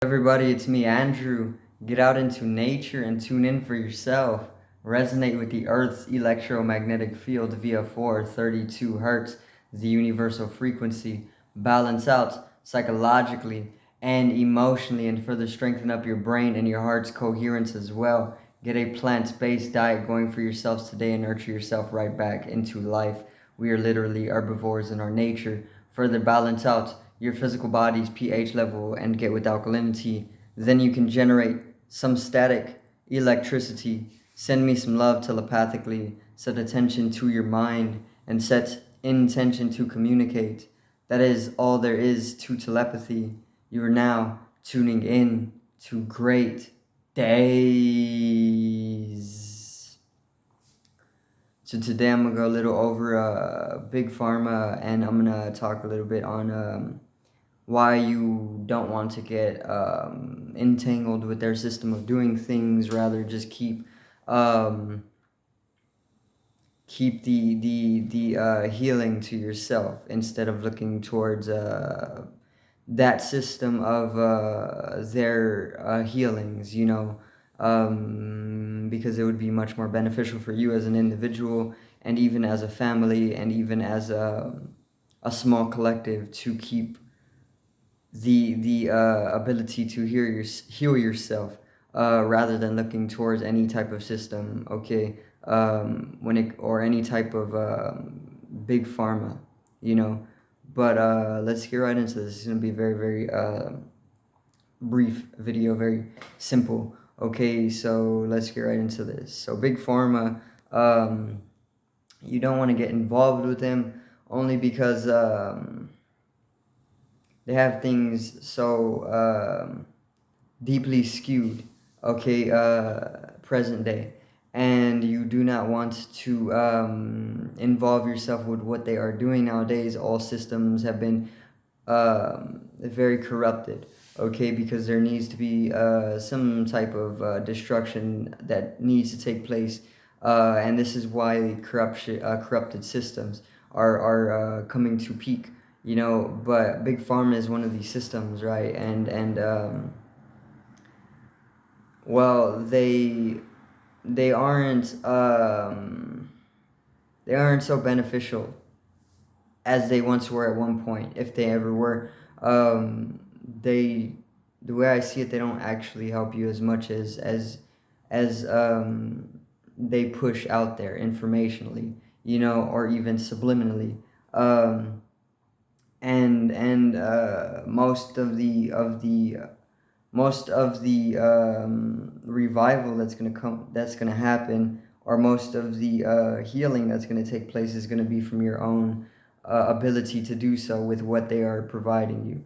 Everybody, it's me, Andrew. Get out into nature and tune in for yourself. Resonate with the Earth's electromagnetic field via 432 hertz, the universal frequency. Balance out psychologically and emotionally, and further strengthen up your brain and your heart's coherence as well. Get a plant based diet going for yourselves today and nurture yourself right back into life. We are literally herbivores in our nature. Further balance out your physical body's pH level and get with alkalinity. Then you can generate some static electricity. Send me some love telepathically. Set attention to your mind and set intention to communicate. That is all there is to telepathy. You are now tuning in to great days. So today I'm gonna go a little over big pharma, and I'm gonna talk a little bit on why you don't want to get entangled with their system of doing things. Rather, just um, keep the healing to yourself instead of looking towards that system of their healings. Because it would be much more beneficial for you as an individual, and even as a family, and even as a small collective, to keep the ability to heal yourself, rather than looking towards any type of system, okay, when it or any type of big pharma, you know. But let's get right into this. It's gonna be very very brief video, very simple. Okay, so let's get right into this. So big pharma, you don't want to get involved with them only because they have things so deeply skewed, okay, present day, and you do not want to involve yourself with what they are doing nowadays. All systems have been very corrupted, okay, because there needs to be some type of destruction that needs to take place, and this is why corrupted systems are coming to peak, but big pharma is one of these systems, right? And well, they aren't they aren't so beneficial as they once were at one point, if they ever were. They The way I see it, they don't actually help you as much as they push out there informationally, or even subliminally. And most of the revival that's gonna happen, or most of the healing that's gonna take place, is gonna be from your own ability to do so with what they are providing you.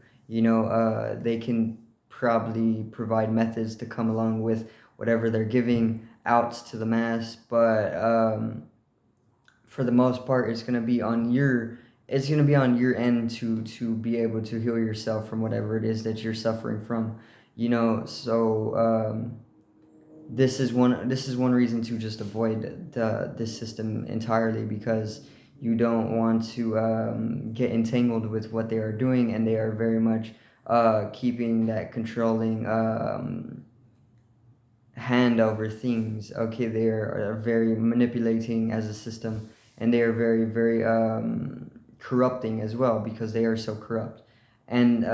They can probably provide methods to come along with whatever they're giving out to the mass, but for the most part, it's gonna be on your end to be able to heal yourself from whatever it is that you're suffering from. So this is one reason to just avoid this system entirely, because you don't want to get entangled with what they are doing, and they are very much keeping that controlling hand over things. Okay, are very manipulating as a system, and they are very very corrupting as well, because they are so corrupt, and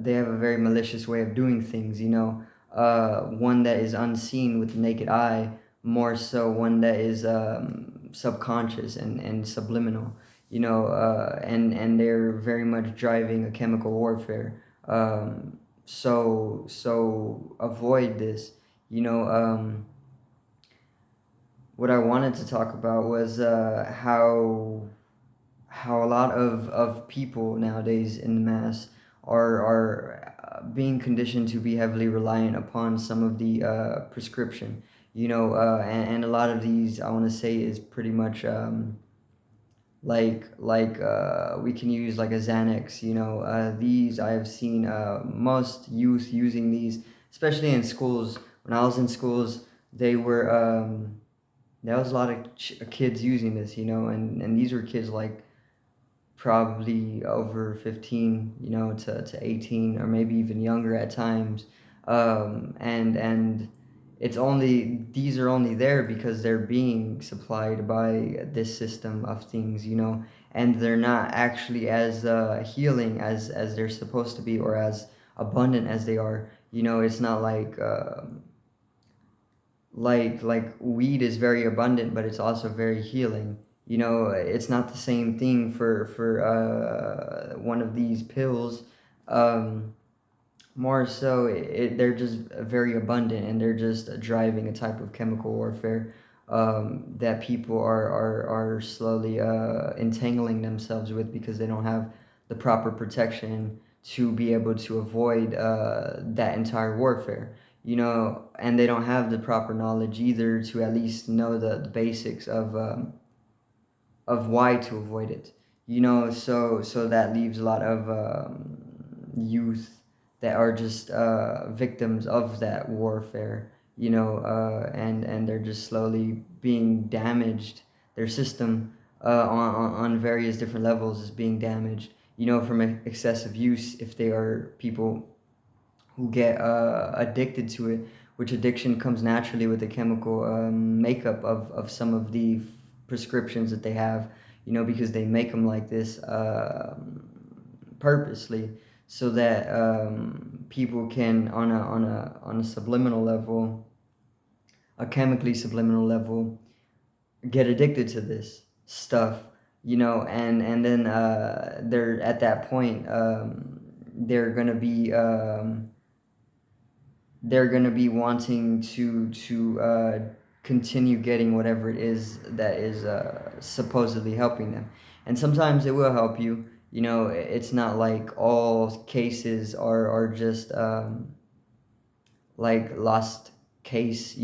they have a very malicious way of doing things. One that is unseen with the naked eye, more so one that is subconscious and subliminal. And they're very much driving a chemical warfare. So avoid this. you know um, what I wanted to talk about was how a lot of people nowadays in the mass are being conditioned to be heavily reliant upon some of the prescription. And a lot of these, I want to say, is pretty much we can use like a Xanax. These I have seen most youth using these, especially in schools. When I was in schools, they were there was a lot of kids using this, and these were kids like probably over 15, to 18, or maybe even younger at times. And these are only there because they're being supplied by this system of things, and they're not actually as healing as they're supposed to be, or as abundant as they are. It's not like weed is very abundant, but it's also very healing. It's not the same thing for one of these pills. um More so, they're just very abundant, and they're just driving a type of chemical warfare that people are slowly entangling themselves with, because they don't have the proper protection to be able to avoid that entire warfare. And they don't have the proper knowledge either to at least know the basics of why to avoid it. So that leaves a lot of youth that are just victims of that warfare. And they're just slowly being damaged. Their system on various different levels is being damaged. From excessive use, if they are people who get addicted to it, which addiction comes naturally with the chemical makeup of some of the prescriptions that they have, because they make them like this purposely, so that people can, on a subliminal level, a chemically subliminal level, get addicted to this stuff. And then they're at that point, they're gonna be wanting to continue getting whatever it is that is supposedly helping them. And sometimes it will help you. It's not like all cases are just like lost case.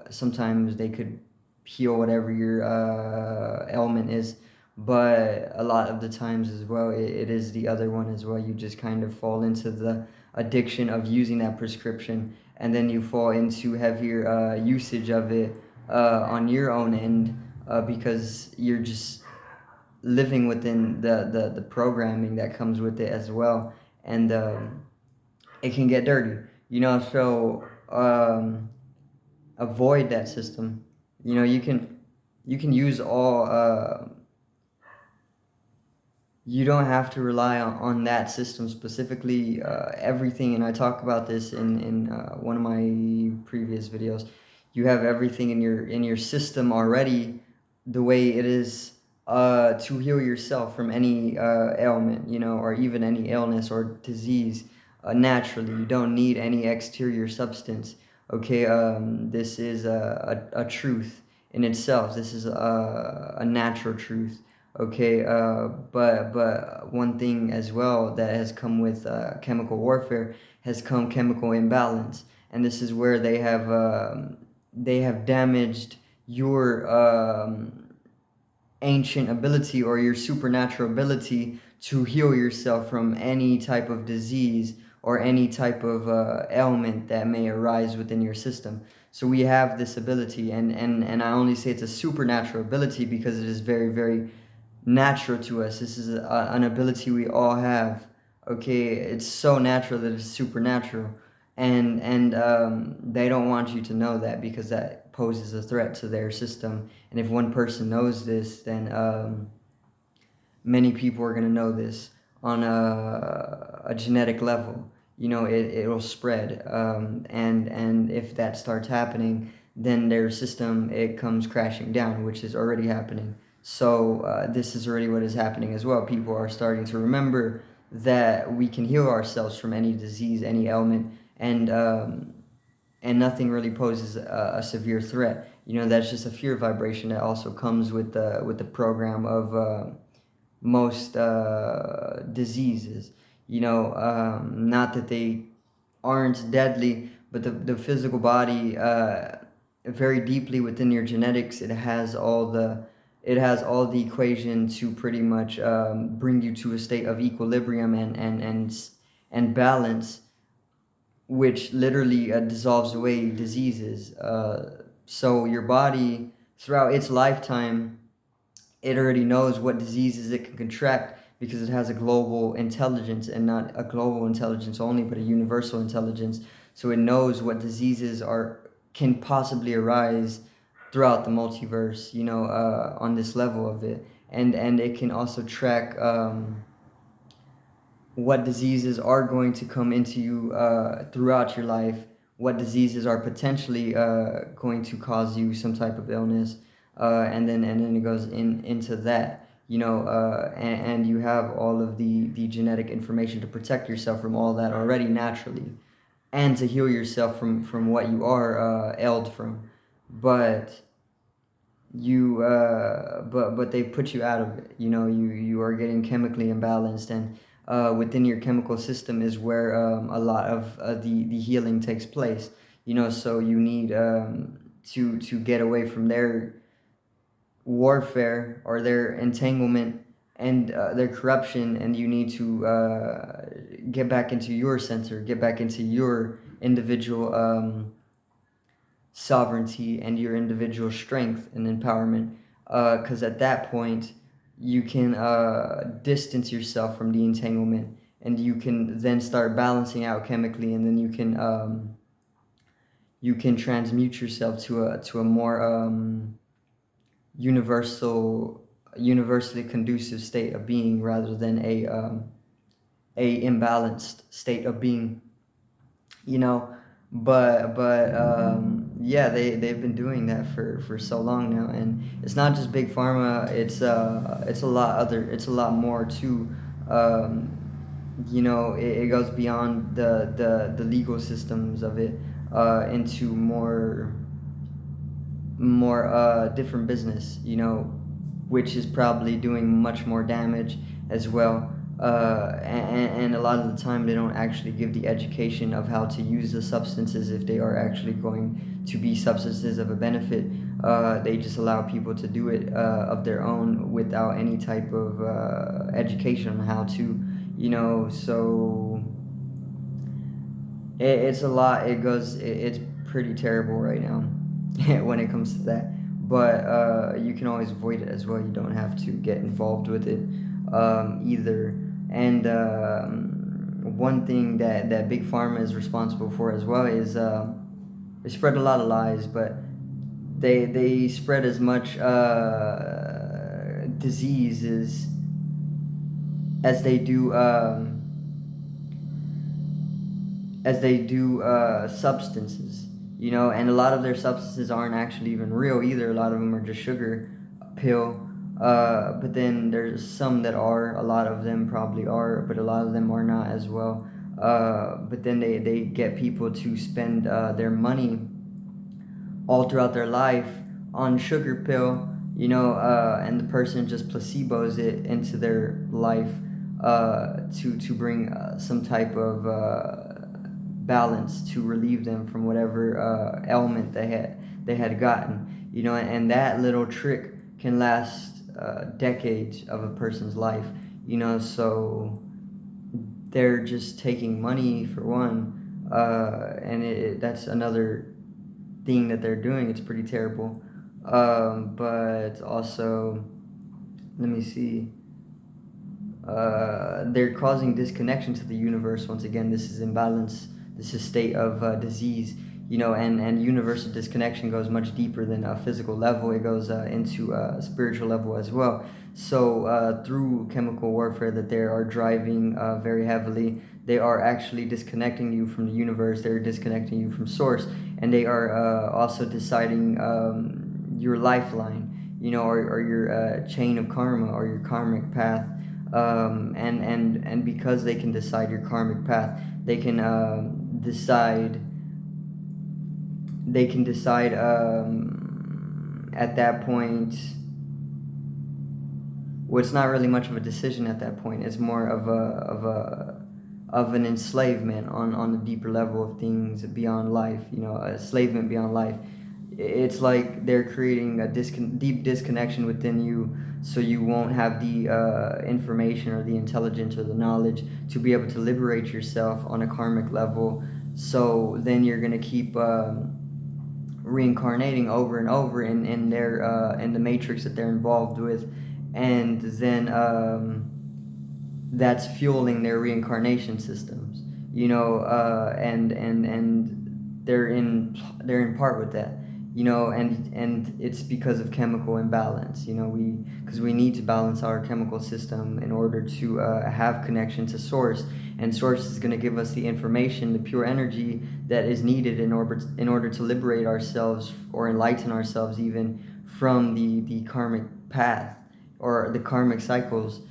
Sometimes they could heal whatever your ailment is, but a lot of the times as well, it is the other one as well. You just kind of fall into the addiction of using that prescription, and then you fall into heavier usage of it on your own end, because you're just living within the programming that comes with it as well. And it can get dirty, so avoid that system. You can use all you don't have to rely on that system specifically, everything. And I talk about this in one of my previous videos. You have everything in your system already, the way it is, to heal yourself from any ailment, or even any illness or disease, naturally. You don't need any exterior substance. Okay, this is a truth in itself. This is a natural truth. Okay, but one thing as well that has come with chemical warfare has come chemical imbalance, and this is where they have damaged your ancient ability, or your supernatural ability to heal yourself from any type of disease or any type of ailment that may arise within your system. So we have this ability, and I only say it's a supernatural ability because it is very, very natural to us. This is an ability we all have. Okay, it's so natural that it's supernatural, and they don't want you to know that, because that poses a threat to their system. And if one person knows this, then many people are going to know this on a genetic level. It'll spread, and if that starts happening, then their system, it comes crashing down, which is already happening. So this is already what is happening as well. People are starting to remember that we can heal ourselves from any disease, any ailment, and nothing really poses a severe threat. That's just a fear vibration that also comes with the program of most diseases. Not that they aren't deadly, but the physical body, very deeply within your genetics, it has all the equation to pretty much bring you to a state of equilibrium and balance, which literally dissolves away diseases. So your body, throughout its lifetime, it already knows what diseases it can contract, because it has a global intelligence, and not a global intelligence only, but a universal intelligence. So it knows what diseases can possibly arise throughout the multiverse, on this level of it. And it can also track what diseases are going to come into you throughout your life, what diseases are potentially going to cause you some type of illness, and then it goes into that, and you have all of the genetic information to protect yourself from all that already naturally, and to heal yourself from what you are ailed from. But but they put you out of it. You are getting chemically imbalanced, and within your chemical system is where a lot of the healing takes place. So you need to get away from their warfare or their entanglement and their corruption, and you need to get back into your center, get back into your individual sovereignty and your individual strength and empowerment, because at that point you can distance yourself from the entanglement, and you can then start balancing out chemically, and then you can transmute yourself to a more universally conducive state of being, rather than a imbalanced state of being, you know but yeah, they've been doing that for so long now, and it's not just big pharma, it's a lot more too. It goes beyond the legal systems of it, into more different business, which is probably doing much more damage as well. And a lot of the time they don't actually give the education of how to use the substances, if they are actually going to be substances of a benefit. They just allow people to do it of their own without any type of education on how to, so it's a lot. It's pretty terrible right now when it comes to that. But you can always avoid it as well. You don't have to get involved with it either. And one thing that Big Pharma is responsible for as well is they spread a lot of lies, but they spread as much diseases as they do substances, and a lot of their substances aren't actually even real either. A lot of them are just sugar pill, but then there's some that are, a lot of them probably are, but a lot of them are not as well. But then they get people to spend their money all throughout their life on sugar pill, and the person just placebos it into their life to bring some type of balance, to relieve them from whatever ailment they had gotten, and that little trick can last decades of a person's life, so they're just taking money for one, and that's another thing that they're doing. It's pretty terrible, but also, let me see, they're causing disconnection to the universe. Once again, this is imbalance, this is state of disease, and universal disconnection goes much deeper than a physical level. It goes into a spiritual level as well. So through chemical warfare that they are driving very heavily, they are actually disconnecting you from the universe. They're disconnecting you from source, and they are also deciding your lifeline, or your chain of karma, or your karmic path. And because they can decide your karmic path, they can decide at that point. Well, it's not really much of a decision at that point. It's more of an enslavement on the deeper level of things beyond life. A enslavement beyond life. It's like they're creating a deep disconnection within you, so you won't have the information or the intelligence or the knowledge to be able to liberate yourself on a karmic level. So then you're gonna keep reincarnating over and over in their in the matrix that they're involved with, and then that's fueling their reincarnation systems, and they're in part with that, and it's because of chemical imbalance. Because we need to balance our chemical system in order to have connection to source, and source is going to give us the information, the pure energy that is needed in order to liberate ourselves or enlighten ourselves even from the karmic path or the karmic cycles.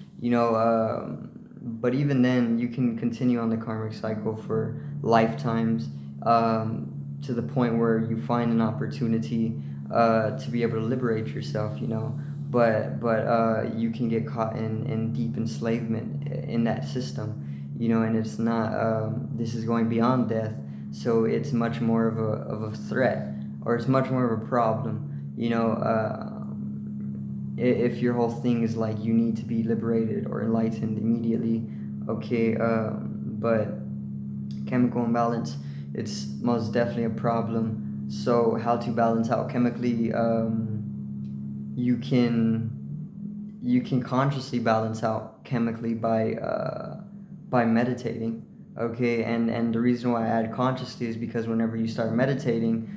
But even then, you can continue on the karmic cycle for lifetimes, to the point where you find an opportunity to be able to liberate yourself. But you can get caught in deep enslavement in that system. And it's not. This is going beyond death, so it's much more of a threat, or it's much more of a problem. If your whole thing is like you need to be liberated or enlightened immediately, okay, but chemical imbalance, it's most definitely a problem. So how to balance out chemically? You can consciously balance out chemically by meditating. Okay, and the reason why I add consciously is because whenever you start meditating,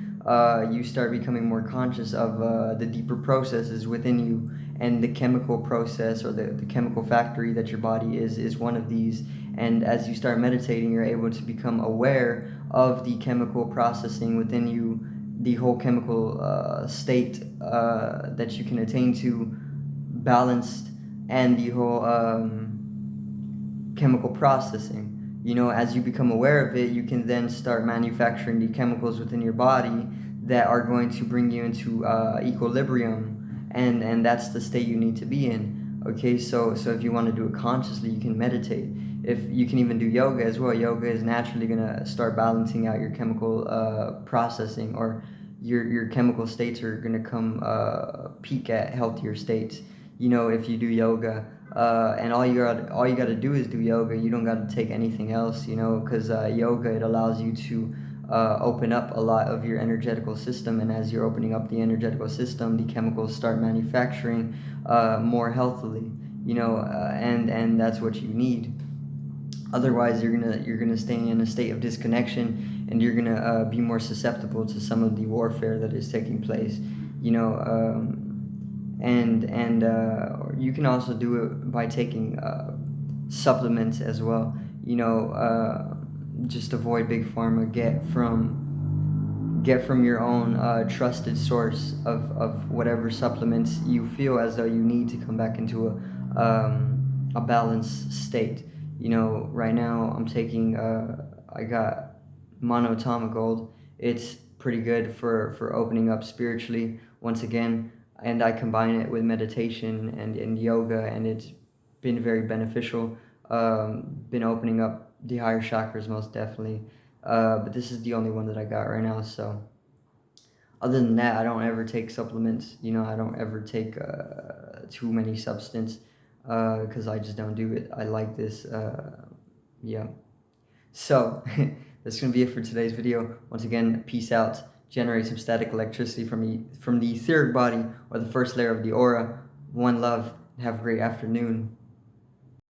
you start becoming more conscious of the deeper processes within you, and the chemical process, or the chemical factory that your body is one of these. And as you start meditating, you're able to become aware of the chemical processing within you, the whole chemical state that you can attain to balanced, and the whole chemical processing. As you become aware of it, you can then start manufacturing the chemicals within your body that are going to bring you into equilibrium, and that's the state you need to be in. Okay, so if you want to do it consciously, you can meditate. If you can even do yoga as well. Yoga is naturally gonna start balancing out your chemical processing, or your chemical states are gonna come peak at healthier states. If you do yoga, and all you gotta do is do yoga. You don't gotta take anything else, because yoga, it allows you to open up a lot of your energetical system, and as you're opening up the energetical system, the chemicals start manufacturing more healthily, and that's what you need. Otherwise, you're gonna stay in a state of disconnection, and you're gonna be more susceptible to some of the warfare that is taking place. And you can also do it by taking supplements as well. Just avoid big pharma. Get from your own trusted source of whatever supplements you feel as though you need to come back into a balanced state. Right now I'm taking I got monotonic gold. It's pretty good for opening up spiritually once again, and I combine it with meditation and yoga, and it's been very beneficial. Been opening up the higher chakras most definitely. But this is the only one that I got right now. So other than that, I don't ever take supplements. I don't ever take too many substance, because I just don't do it. I like this. Yeah. So that's gonna be it for today's video. Once again, peace out. Generate some static electricity from the etheric body, or the first layer of the aura. One love. Have a great afternoon.